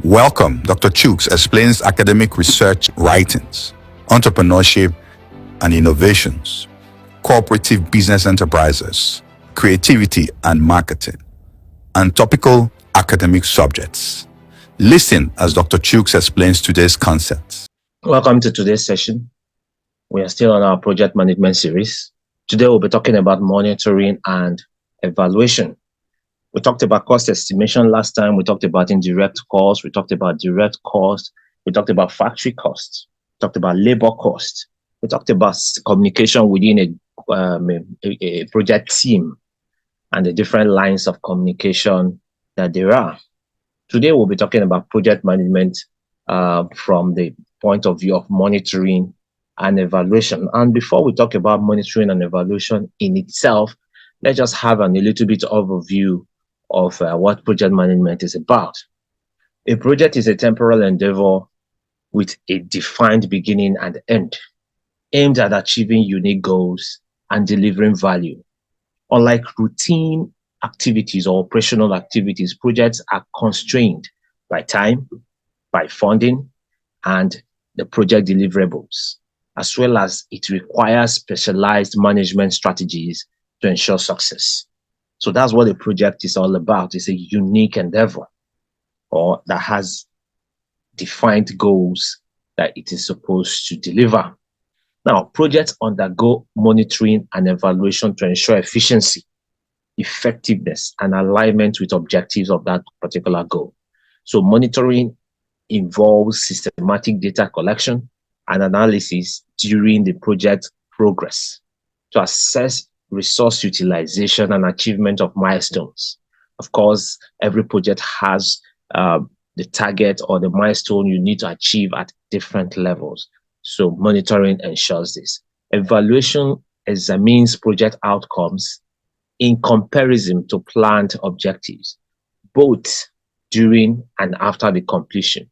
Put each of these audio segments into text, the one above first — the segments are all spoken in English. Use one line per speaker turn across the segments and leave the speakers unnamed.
Welcome. Dr. Chooks explains academic research writings, entrepreneurship and innovations, cooperative business enterprises, creativity and marketing, and topical academic subjects. Listen as Dr. Chooks explains today's concepts.
Welcome to today's session. We are still on our project management series. Today we'll be talking about monitoring and evaluation. We talked about cost estimation last time. We talked about indirect costs. We talked about direct costs. We talked about factory costs. We talked about labor costs. We talked about communication within a project team and the different lines of communication that there are. Today we'll be talking about project management from the point of view of monitoring and evaluation. And before we talk about monitoring and evaluation in itself, let's just have a little bit overview of what project management is about. A project is a temporal endeavor with a defined beginning and end, aimed at achieving unique goals and delivering value. Unlike routine activities or operational activities, projects are constrained by time, by funding, and the project deliverables, as well as it requires specialized management strategies to ensure success. So that's what a project is all about. It's a unique endeavor or that has defined goals that it is supposed to deliver. Now, projects undergo monitoring and evaluation to ensure efficiency, effectiveness, and alignment with objectives of that particular goal. So monitoring involves systematic data collection and analysis during the project progress to assess resource utilization and achievement of milestones. Of course, every project has the target or the milestone you need to achieve at different levels. So monitoring ensures this. Evaluation examines project outcomes in comparison to planned objectives, both during and after the completion,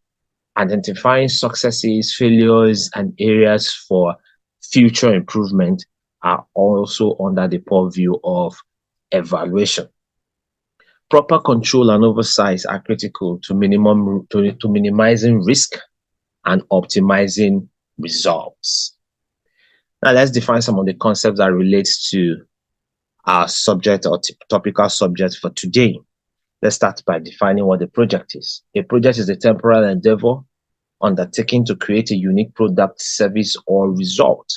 identifying successes, failures, and areas for future improvement are also under the purview of evaluation. Proper control and oversight are critical to minimizing risk and optimizing results. Now let's define some of the concepts that relate to our subject or topical subject for today. Let's start by defining what a project is. A project is a temporal endeavor undertaken to create a unique product, service, or result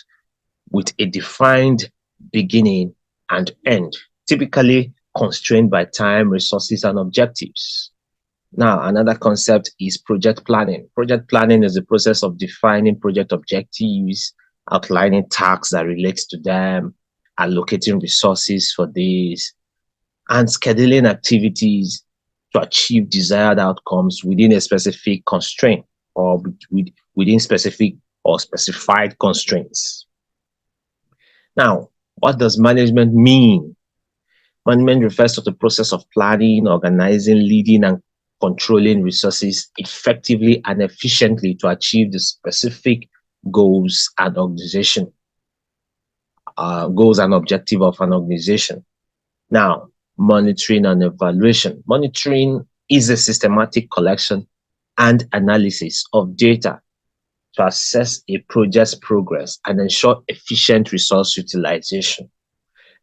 with a defined beginning and end, typically constrained by time, resources, and objectives. Now, another concept is project planning. Project planning is the process of defining project objectives, outlining tasks that relate to them, allocating resources for these, and scheduling activities to achieve desired outcomes within a specific constraint or within specific or specified constraints. Now, what does management mean? Management refers to the process of planning, organizing, leading, and controlling resources effectively and efficiently to achieve the specific goals and objective of an organization. Now, monitoring and evaluation. Monitoring is a systematic collection and analysis of data to assess a project's progress and ensure efficient resource utilization,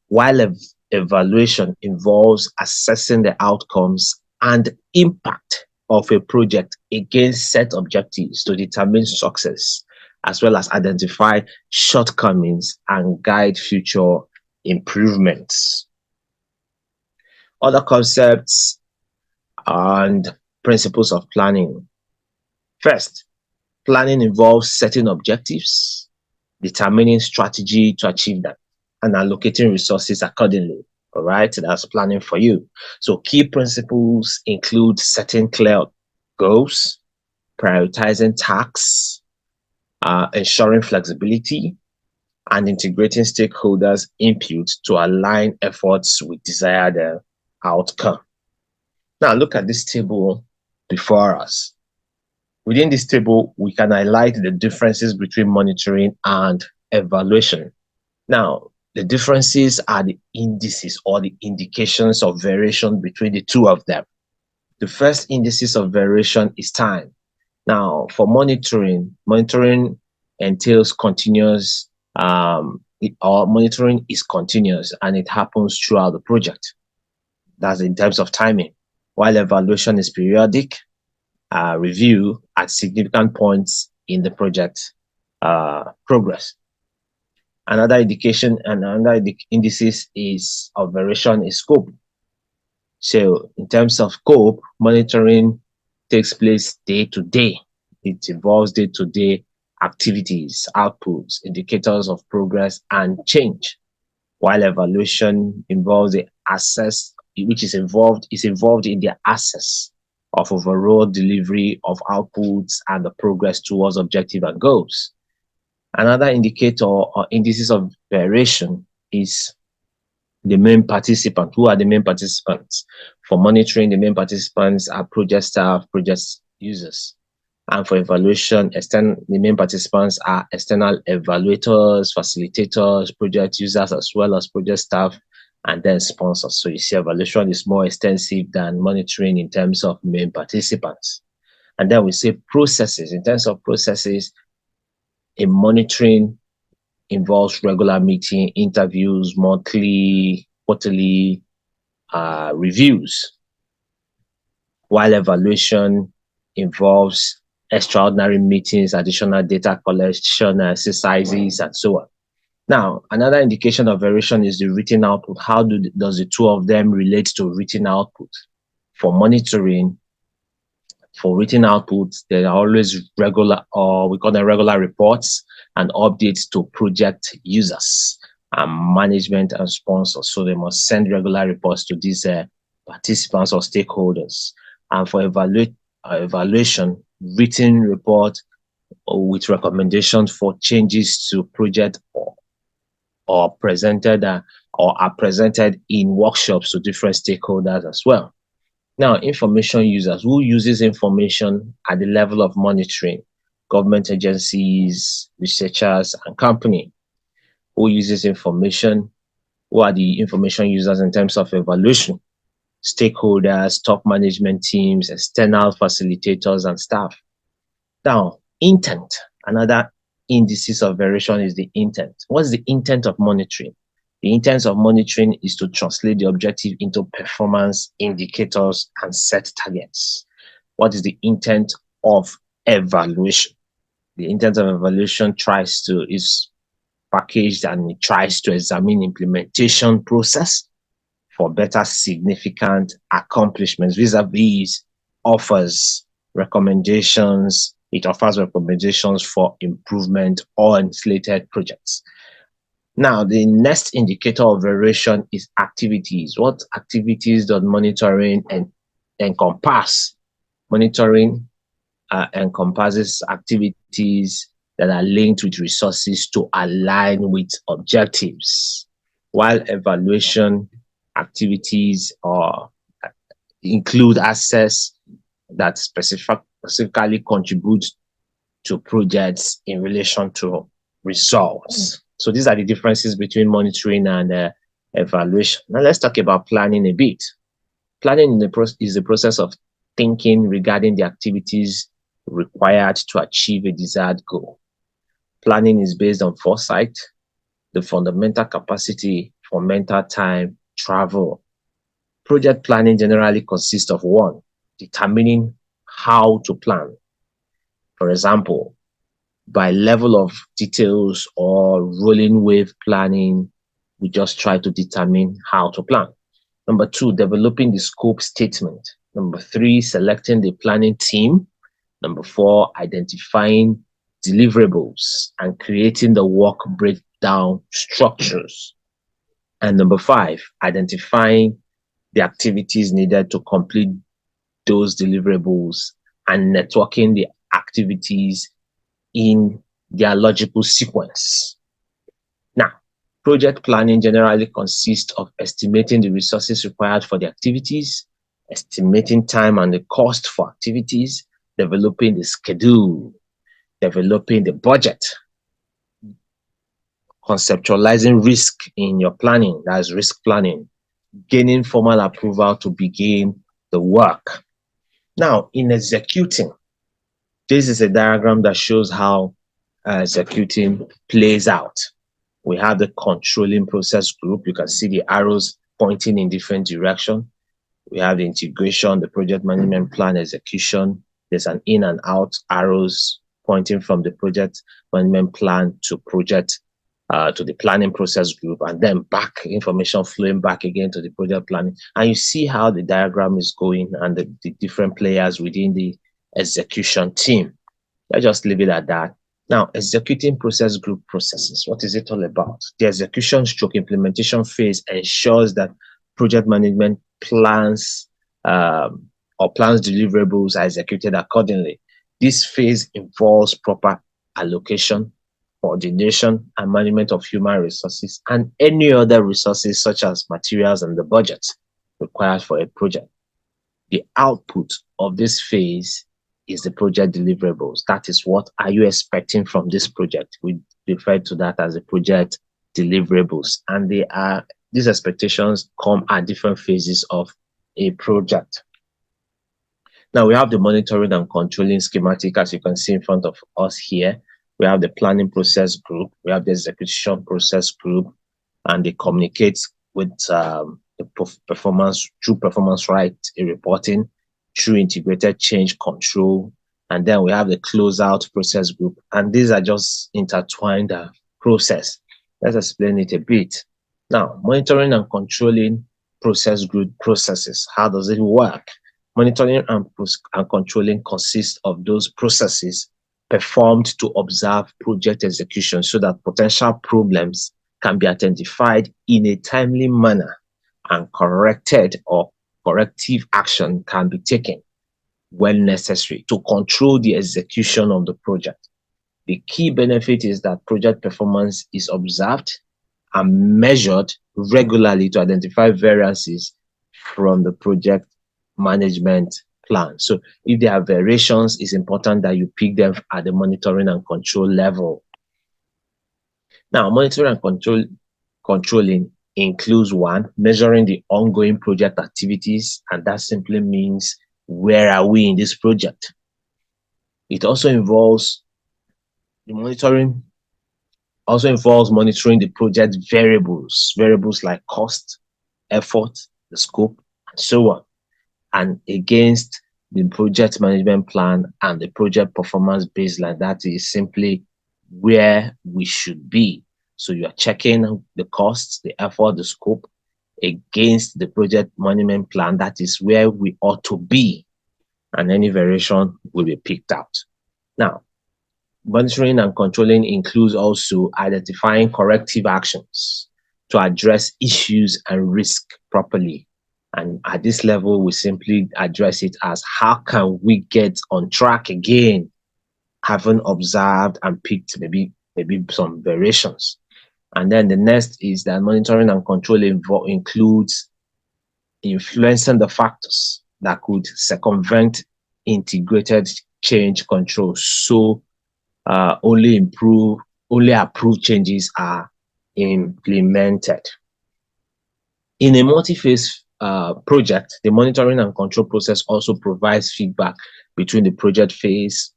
while evaluation involves assessing the outcomes and impact of a project against set objectives to determine success, as well as identify shortcomings and guide future improvements. Other concepts and principles of planning. First, planning involves setting objectives, determining strategy to achieve that, and allocating resources accordingly. All right, that's planning for you. So key principles include setting clear goals, prioritizing tasks, ensuring flexibility, and integrating stakeholders' input to align efforts with desired outcome. Now look at this table before us. Within this table, we can highlight the differences between monitoring and evaluation. Now, the differences are the indices or the indications of variation between the two of them. The first indices of variation is time. Now, for monitoring entails continuous, or monitoring is continuous and it happens throughout the project. That's in terms of timing. While evaluation is periodic, review at significant points in the project progress. Another indication and another indices is of variation is scope. So in terms of scope, monitoring takes place day to day. It involves day to day activities, outputs, indicators of progress and change. While evaluation involves the assess, which is involved in the assess of overall delivery of outputs and the progress towards objective and goals. Another indicator or indices of variation is the main participant. Who are the main participants? For monitoring, the main participants are project staff, project users. And for evaluation, the main participants are external evaluators, facilitators, project users, as well as project staff, and then sponsors. So you see, evaluation is more extensive than monitoring in terms of main participants. And then we say processes. In terms of processes, in monitoring involves regular meeting, interviews, monthly, quarterly reviews, while evaluation involves extraordinary meetings, additional data collection exercises, and so on. Now, another indication of variation is the written output. How does the two of them relate to written output? For monitoring, for written outputs, there are always regular, or we call them regular reports and updates to project users and management and sponsors. So they must send regular reports to these participants or stakeholders. And for evaluation, written report with recommendations for changes to project or presented or are presented in workshops to different stakeholders as well. Now, information users. Who uses information at the level of monitoring? Government agencies, researchers, and company. Who uses information? Who are the information users in terms of evaluation? Stakeholders, top management teams, external facilitators, and staff. Now, intent. Another indices of variation is the intent. What's the intent of monitoring? The intent of monitoring is to translate the objective into performance indicators and set targets. What is the intent of evaluation? The intent of evaluation is packaged and it tries to examine implementation process for better significant accomplishments vis-a-vis offers recommendations. It offers recommendations for improvement on slated projects. Now, the next indicator of variation is activities. What activities does monitoring encompass? Monitoring encompasses activities that are linked with resources to align with objectives, while evaluation activities include assets that specifically contribute to projects in relation to results. So these are the differences between monitoring and evaluation. Now let's talk about planning a bit. Planning is the process of thinking regarding the activities required to achieve a desired goal. Planning is based on foresight, the fundamental capacity for mental time, travel. Project planning generally consists of one, determining how to plan. For example, by level of details or rolling wave planning, we just try to determine how to plan. Number two, developing the scope statement. Number three, selecting the planning team. Number four, identifying deliverables and creating the work breakdown structures. And number five, identifying the activities needed to complete those deliverables and networking the activities in their logical sequence. Now, project planning generally consists of estimating the resources required for the activities, estimating time and the cost for activities, developing the schedule, developing the budget, conceptualizing risk in your planning, that's risk planning, gaining formal approval to begin the work, Now, in executing, this is a diagram that shows how executing plays out. We have the controlling process group. You can see the arrows pointing in different directions. We have the integration, the project management plan execution. There's an in and out arrows pointing from the project management plan to to the planning process group, and then back information flowing back again to the project planning. And you see how the diagram is going and the different players within the execution team. Let's just leave it at that. Now, executing process group processes. What is it all about? The execution stroke implementation phase ensures that project management plans or plans deliverables are executed accordingly. This phase involves proper allocation, coordination, and management of human resources and any other resources such as materials and the budget required for a project. The output of this phase is the project deliverables. That is, what are you expecting from this project? We refer to that as the project deliverables. And these expectations come at different phases of a project. Now we have the monitoring and controlling schematic, as you can see in front of us here. We have the planning process group, we have the execution process group, and they communicate with the performance through performance right reporting, through integrated change control, and then we have the closeout process group. And these are just intertwined process. Let's explain it a bit. Now, monitoring and controlling process group processes. How does it work? Monitoring and controlling consists of those processes performed to observe project execution so that potential problems can be identified in a timely manner and corrected, or corrective action can be taken when necessary to control the execution of the project. The key benefit is that project performance is observed and measured regularly to identify variances from the project management plan. So if there are variations, it's important that you pick them at the monitoring and control level. Now, monitoring and controlling includes one, measuring the ongoing project activities, and that simply means where are we in this project. It also involves the monitoring, monitoring the project variables like cost, effort, the scope, and so on, and against the project management plan and the project performance baseline. That is simply where we should be. So you are checking the costs, the effort, the scope against the project management plan. That is where we ought to be, and any variation will be picked out. Now, monitoring and controlling includes also identifying corrective actions to address issues and risk properly. And at this level, we simply address it as how can we get on track again, having observed and picked maybe some variations. And then the next is that monitoring and controlling includes influencing the factors that could circumvent integrated change control. So only approved changes are implemented. In a multi-phase project, the monitoring and control process also provides feedback between the project phase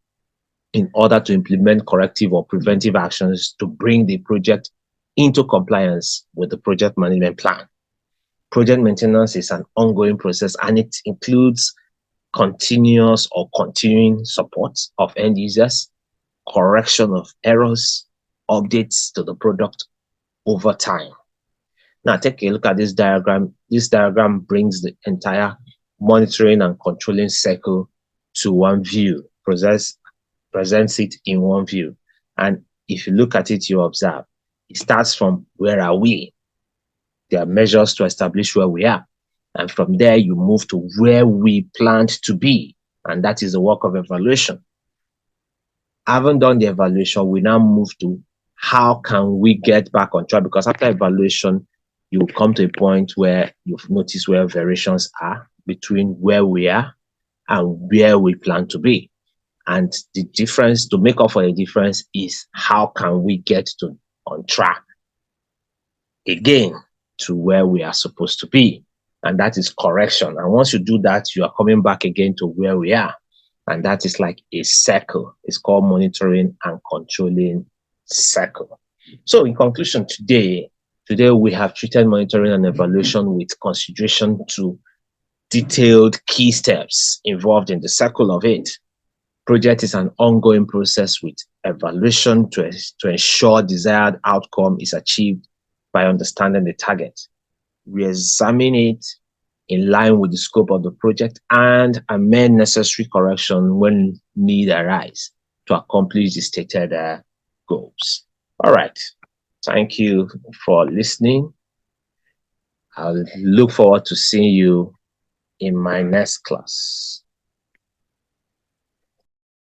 in order to implement corrective or preventive actions to bring the project into compliance with the project management plan. Project maintenance is an ongoing process, and it includes continuous or continuing support of end users, correction of errors, updates to the product over time. Now, take a look at this diagram. This diagram brings the entire monitoring and controlling cycle to one view, presents it in one view. And if you look at it, you observe it starts from where are we? There are measures to establish where we are. And from there, you move to where we planned to be. And that is the work of evaluation. Having done the evaluation, we now move to how can we get back on track? Because after evaluation, you come to a point where you've noticed where variations are between where we are and where we plan to be. And the difference, to make up for the difference, is how can we get on track again to where we are supposed to be. and that is correction. And once you do that, you are coming back again to where we are. And that is like a circle. It's called monitoring and controlling circle. So in conclusion, today we have treated monitoring and evaluation with consideration to detailed key steps involved in the circle of it. Project is an ongoing process with evaluation to ensure desired outcome is achieved by understanding the target. We examine it in line with the scope of the project and amend necessary correction when need arise to accomplish the stated goals. All right. Thank you for listening. I'll look forward to seeing you in my next class.